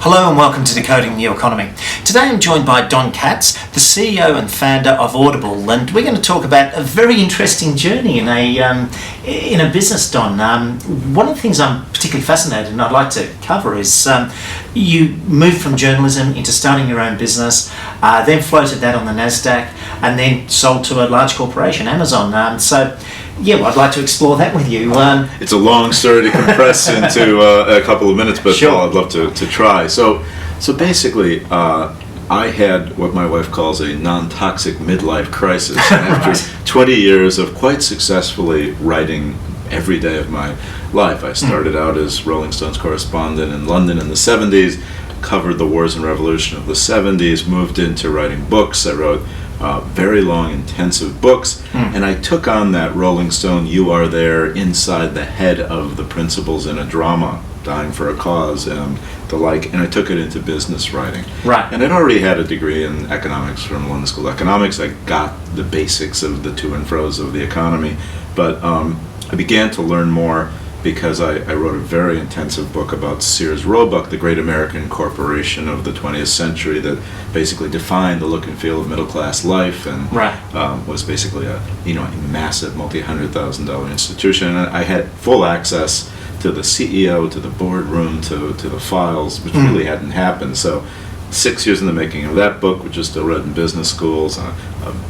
Hello and welcome to Decoding the New Economy. Today I'm joined by Don Katz, the CEO and founder of Audible, and we're going to talk about a very interesting journey in a business, Don. One of the things I'm particularly fascinated and I'd like to cover is you moved from journalism into starting your own business, then floated that on the NASDAQ, and then sold to a large corporation, Amazon. Well, I'd like to explore that with you. It's a long story to compress into a couple of minutes, but sure. I'd love to try. So basically, I had what my wife calls a non-toxic midlife crisis. After 20 years of quite successfully writing every day of my life. I started out as Rolling Stones correspondent in London in the 70s, covered the wars and revolution of the 70s, moved into writing books. I wrote very long, intensive books, and I took on that Rolling Stone, you are there, inside the head of the principals in a drama, dying for a cause, and the like, and I took it into business writing. Right. And I'd already had a degree in economics from London School of Economics. I got the basics of the to and fro's of the economy, but I began to learn more because I wrote a very intensive book about Sears Roebuck, the great American corporation of the 20th century that basically defined the look and feel of middle-class life, and was basically a massive multi-$100,000 institution. And I had full access to the CEO, to the boardroom, to the files, which really hadn't happened. So 6 years in the making of that book, which is still read in business schools,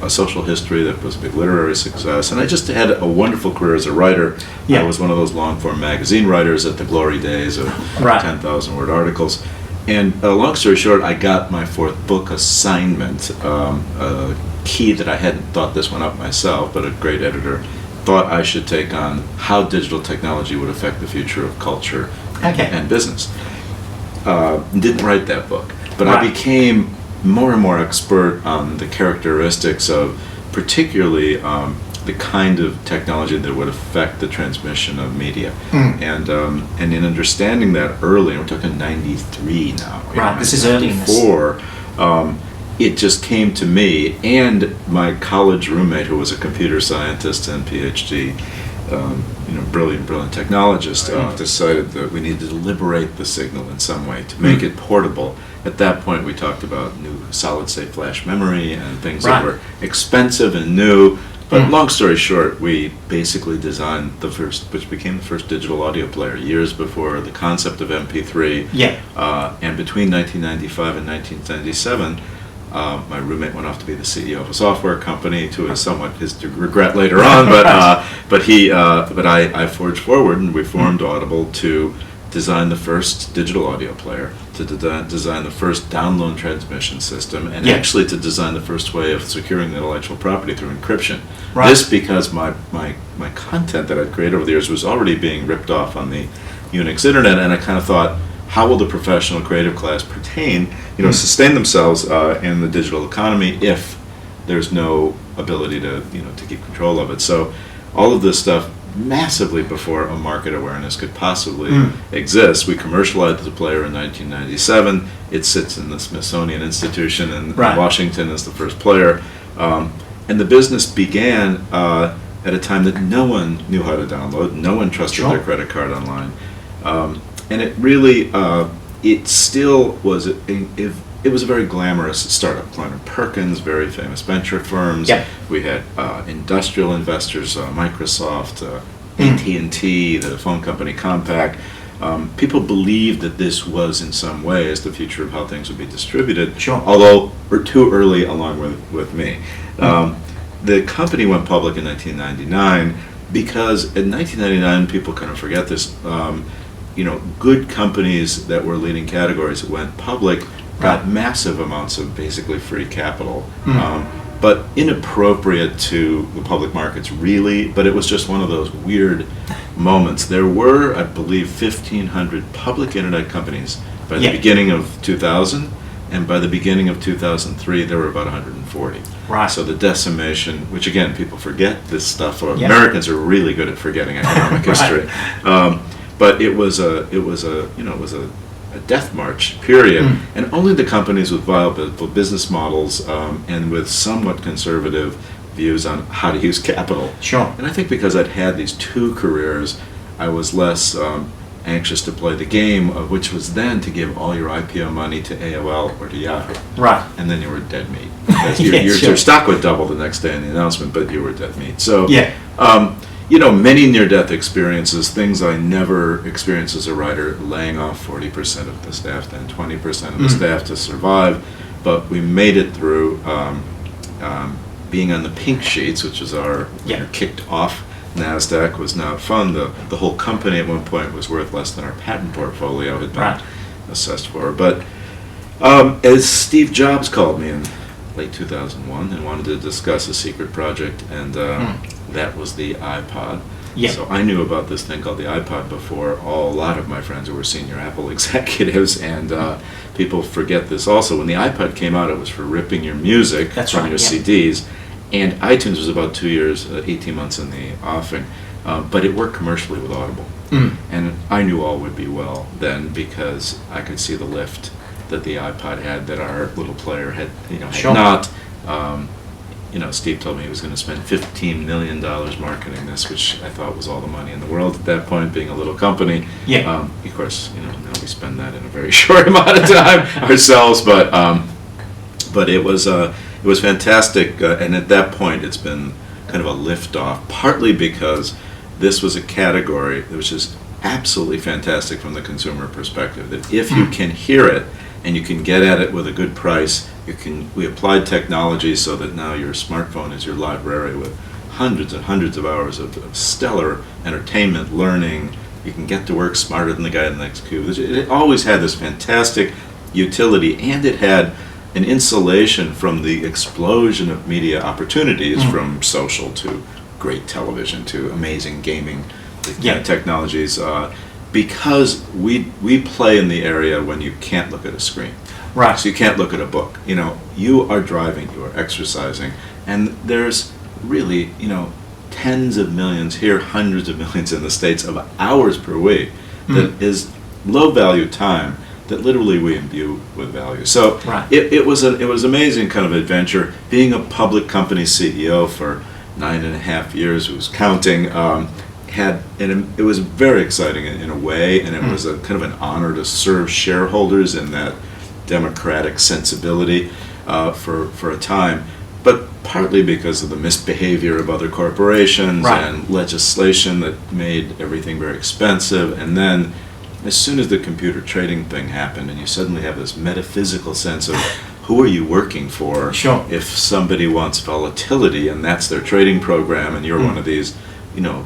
a social history that was a big literary success, and I just had a wonderful career as a writer. I was one of those long-form magazine writers at the glory days of 10,000-word articles. And long story short, I got my fourth book assignment, a key that I hadn't thought this one up myself, but a great editor thought I should take on how digital technology would affect the future of culture and business. Didn't write that book. But I became more and more expert on the characteristics of particularly the kind of technology that would affect the transmission of media. And in understanding that early, and we're talking 93 now. This is early in this. It just came to me, and my college roommate, who was a computer scientist and PhD, brilliant technologist, decided that we needed to liberate the signal in some way to make it portable. At that point, we talked about new solid-state flash memory and things that were expensive and new. But long story short, we basically designed the first, which became the first digital audio player years before the concept of MP3. And between 1995 and 1997, my roommate went off to be the CEO of a software company, to his regret later on. But I forged forward, and we formed Audible to design the first digital audio player, to design the first download transmission system, and actually to design the first way of securing intellectual property through encryption. This because my content that I'd created over the years was already being ripped off on the Unix internet, and I kind of thought, how will the professional creative class sustain themselves in the digital economy if there's no ability to keep control of it? So all of this stuff massively before a market awareness could possibly exist. We commercialized the player in 1997. It sits in the Smithsonian Institution in Washington as the first player. And the business began at a time that no one knew how to download. No one trusted their credit card online. And it really, it still was, it was a very glamorous startup. Kleiner Perkins, very famous venture firms. We had industrial investors, Microsoft, AT&T, the phone company Compaq. People believed that this was in some ways the future of how things would be distributed, although we're too early along with me. The company went public in 1999 because in 1999, people kind of forget this, good companies that were leading categories that went public got massive amounts of basically free capital, but inappropriate to the public markets, really. But it was just one of those weird moments. There were, I believe, 1,500 public internet companies by the beginning of 2000, and by the beginning of 2003, there were about 140. So the decimation, which again, people forget this stuff. Americans are really good at forgetting economic history. But it was a death march, period. And only the companies with viable business models and with somewhat conservative views on how to use capital. And I think because I'd had these two careers, I was less anxious to play the game, which was then to give all your IPO money to AOL or to Yahoo. Right. And then you were dead meat. Because your, Yeah, your, sure. your stock would double the next day in the announcement, but you were dead meat. So, Yeah. many near-death experiences, things I never experienced as a writer, laying off 40% of the staff, then 20% of the staff to survive. But we made it through being on the pink sheets, which is our kicked off NASDAQ, was not fun. The whole company at one point was worth less than our patent portfolio had been assessed for. But as Steve Jobs called me in late 2001 and wanted to discuss a secret project, and that was the iPod. Yeah. So I knew about this thing called the iPod before a lot of my friends who were senior Apple executives, and people forget this also. When the iPod came out, it was for ripping your music from your CDs, and iTunes was about 2 years, 18 months in the offing, but it worked commercially with Audible. And I knew all would be well then, because I could see the lift that the iPod had that our little player had, had not. Steve told me he was going to spend $15 million marketing this, which I thought was all the money in the world at that point, being a little company. Yeah. Of course, now we spend that in a very short amount of time ourselves, but it was fantastic, and at that point it's been kind of a lift-off, partly because this was a category which is absolutely fantastic from the consumer perspective, that if you can hear it and you can get at it with a good price, we applied technology so that now your smartphone is your library with hundreds and hundreds of hours of stellar entertainment, learning. You can get to work smarter than the guy in the next cube. It always had this fantastic utility, and it had an insulation from the explosion of media opportunities, from social to great television to amazing gaming technologies, because we play in the area when you can't look at a screen. Right. So you can't look at a book. You are driving, you are exercising, and there's really, tens of millions here, hundreds of millions in the States of hours per week that is low value time that literally we imbue with value. So it was amazing kind of adventure. Being a public company CEO for 9.5 years, who was counting, it was very exciting in a way, and it was a kind of an honor to serve shareholders in that democratic sensibility for a time, but partly because of the misbehavior of other corporations and legislation that made everything very expensive. And then as soon as the computer trading thing happened, and you suddenly have this metaphysical sense of who are you working for? If somebody wants volatility and that's their trading program, and you're one of these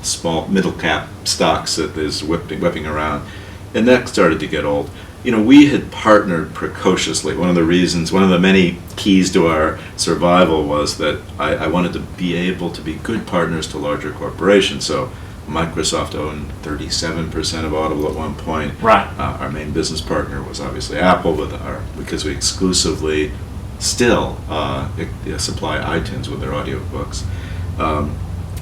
small middle cap stocks that is whipping around, and that started to get old. We had partnered precociously. One of the many keys to our survival was that I wanted to be able to be good partners to larger corporations. So Microsoft owned 37% of Audible at one point. Our main business partner was obviously Apple, because we exclusively still supply iTunes with their audiobooks.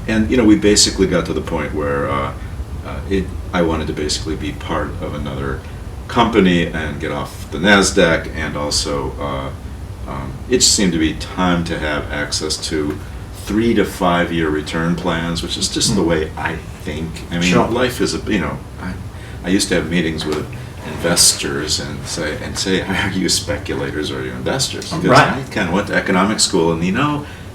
And we basically got to the point where I wanted to basically be part of another company and get off the NASDAQ, and also it seemed to be time to have access to 3 to 5 year return plans, which is just the way I think. I mean, life is I used to have meetings with investors and say, are you speculators or are you investors? Because I kind of went to economics school, and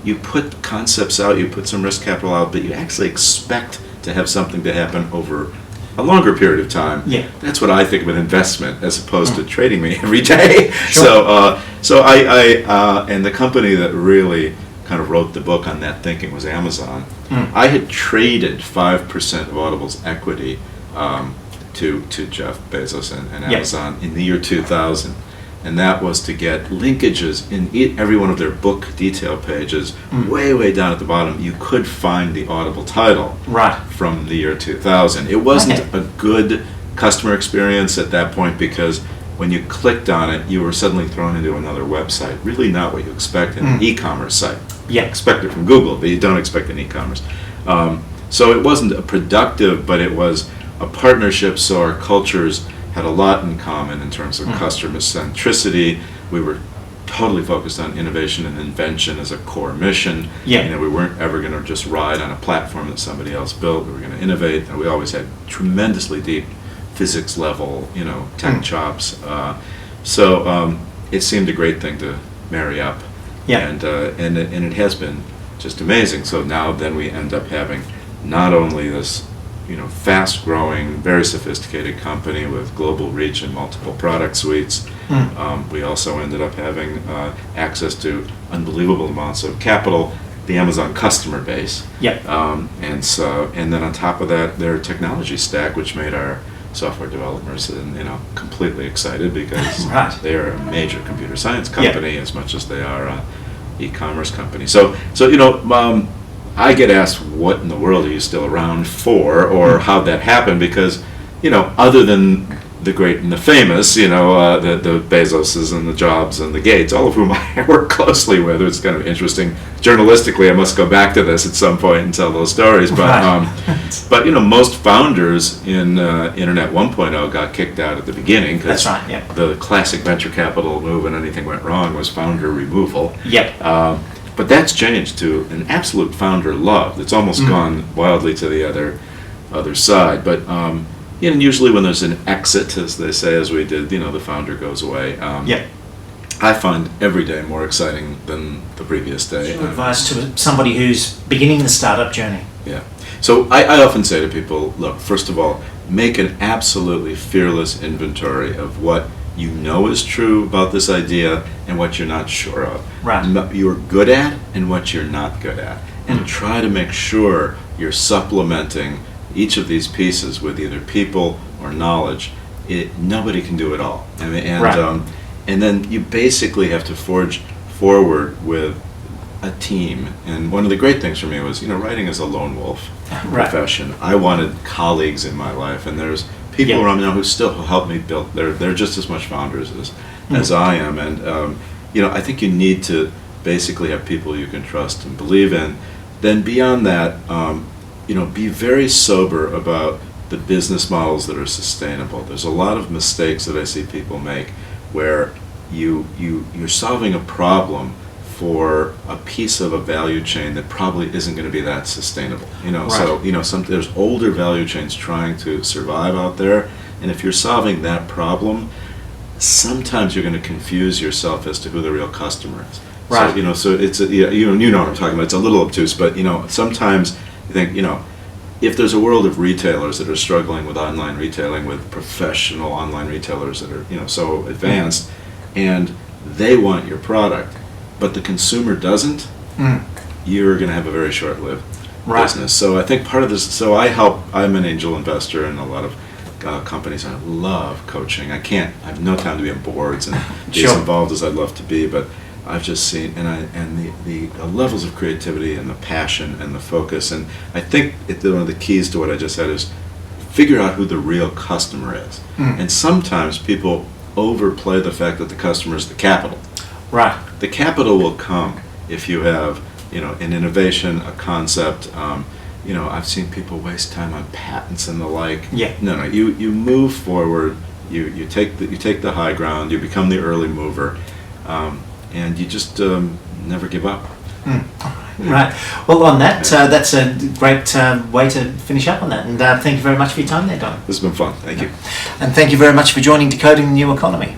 you put concepts out, you put some risk capital out, but you actually expect to have something to happen over a longer period of time. That's what I think of an investment, as opposed to trading me every day. So and the company that really kind of wrote the book on that thinking was Amazon. I had traded 5% of Audible's equity to Jeff Bezos and Amazon in the year 2000. And that was to get linkages in every one of their book detail pages. Way down at the bottom, you could find the Audible title from the year 2000. It wasn't a good customer experience at that point, because when you clicked on it, you were suddenly thrown into another website. Really not what you expect in an e-commerce site. Expect it from Google, but you don't expect an e-commerce. So it wasn't a productive, but it was a partnership, so our cultures had a lot in common in terms of customer centricity. We were totally focused on innovation and invention as a core mission. We weren't ever going to just ride on a platform that somebody else built. We were going to innovate, and we always had tremendously deep physics level, tech chops. So it seemed a great thing to marry up. Yeah. And it has been just amazing. So now then we end up having not only this, fast-growing, very sophisticated company with global reach and multiple product suites. We also ended up having access to unbelievable amounts of capital, the Amazon customer base. Yep. And then on top of that, their technology stack, which made our software developers, completely excited because Right. they are a major computer science company as much as they are an e-commerce company. So I get asked, what in the world are you still around for, or how'd that happen? Because, other than the great and the famous, the Bezoses and the Jobs and the Gates, all of whom I work closely with, it's kind of interesting. Journalistically, I must go back to this at some point and tell those stories. But, but most founders in Internet 1.0 got kicked out at the beginning because That's right, yeah. the classic venture capital move when anything went wrong was founder removal. Yep. But that's changed to an absolute founder love. It's almost gone wildly to the other side. But and usually when there's an exit, as they say, as we did, the founder goes away. I find every day more exciting than the previous day. Your advice to somebody who's beginning the startup journey? Yeah. So I often say to people, look, first of all, make an absolutely fearless inventory of what you know is true about this idea and what you're not sure of. Right. What you're good at and what you're not good at. And try to make sure you're supplementing each of these pieces with either people or knowledge. Nobody can do it all. And then you basically have to forge forward with a team. And one of the great things for me was, writing is a lone wolf profession. I wanted colleagues in my life, and there's people around me now who still help me build. They're just as much founders as I am. And I think you need to basically have people you can trust and believe in. Then beyond that, be very sober about the business models that are sustainable. There's a lot of mistakes that I see people make where you're solving a problem for a piece of a value chain that probably isn't going to be that sustainable. So there's older value chains trying to survive out there, and if you're solving that problem, sometimes you're going to confuse yourself as to who the real customer is. Right. So it's you know what I'm talking about. It's a little obtuse, but sometimes you think if there's a world of retailers that are struggling with online retailing, with professional online retailers that are so advanced, and they want your product, but the consumer doesn't, you're going to have a very short-lived business. So I think part of this, I'm an angel investor in a lot of companies. I love coaching. I have no time to be on boards and be as involved as I'd love to be, but I've just seen, and the levels of creativity and the passion and the focus, and I think one of the keys to what I just said is figure out who the real customer is. And sometimes people overplay the fact that the customer is the capital. Right. The capital will come if you have, an innovation, a concept. I've seen people waste time on patents and the like. Yeah. No. You move forward. You take the high ground. You become the early mover, and you just never give up. Right. Well, on that, that's a great way to finish up on that. And thank you very much for your time there, Don. This has been fun. Thank you. And thank you very much for joining Decoding the New Economy.